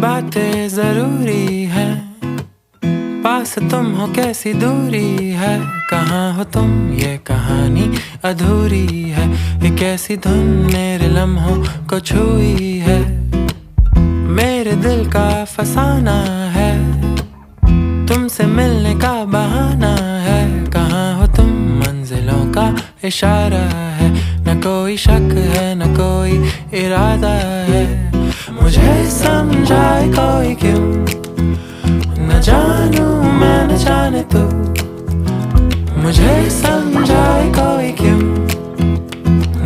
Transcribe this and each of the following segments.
बातें जरूरी है, पास तुम हो कैसी दूरी है, कहाँ हो तुम ये कहानी अधूरी है, एक ऐसी धुन मेरे लम्हों को छुई है, मेरे दिल का फसाना है, तुमसे मिलने का बहाना है, कहाँ हो तुम मंजिलों का इशारा है, न कोई शक है न कोई इरादा है, मुझे समझाए कोई क्यों, न जानू मैं न जाने तू, मुझे समझाए कोई क्यों,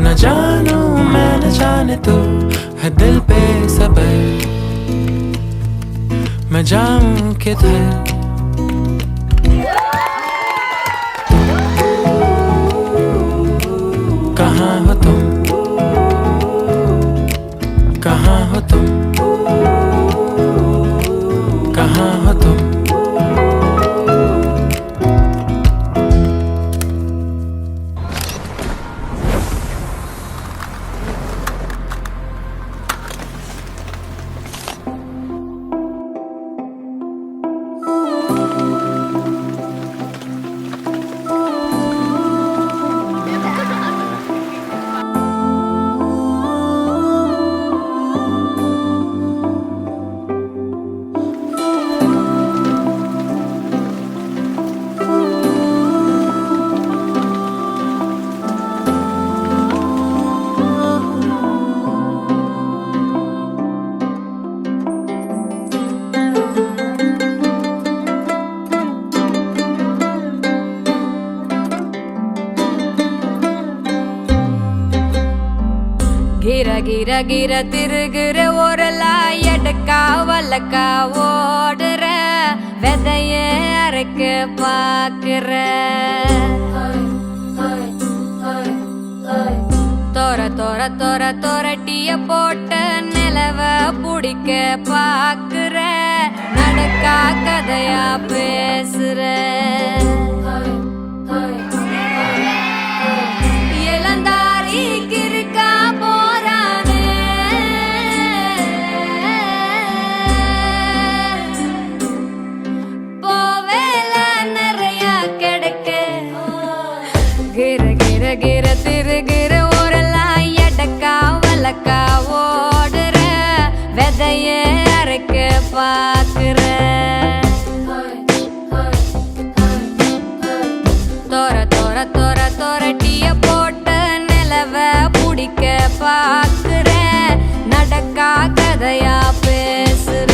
न जानू मैं न जाने तू, है दिल पे सबर मैं जाऊं किधर। कहाँ हो तुम, कहाँ हो तुम, कहाँ हो तुम। गिरा गिरा गिरा तिरुगिற ஓரலா எடக்கா வலக்கா ஓடுற வெதைய அரைக்க பாக்குற தோர தோர தோர தோரட்டிய போட்ட நிலவ புடிக்க பாக்குற நடக்கா கதையா பேசுற இளந்தாரி கிறுக்கா गिर तिरुगिற ஓரலா எடக்கா வலக்கா ஓடுற வெதைய அரைக்க பாக்குற தோர தோர தோர தோரட்டிய போட்ட நிலவ புடிக்க பாக்குற நடக்கா கதையா பேசுற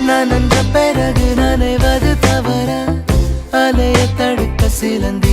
நனைந்த பிறகு நனைவது தவற, அலைய தடுக்க சிலந்தி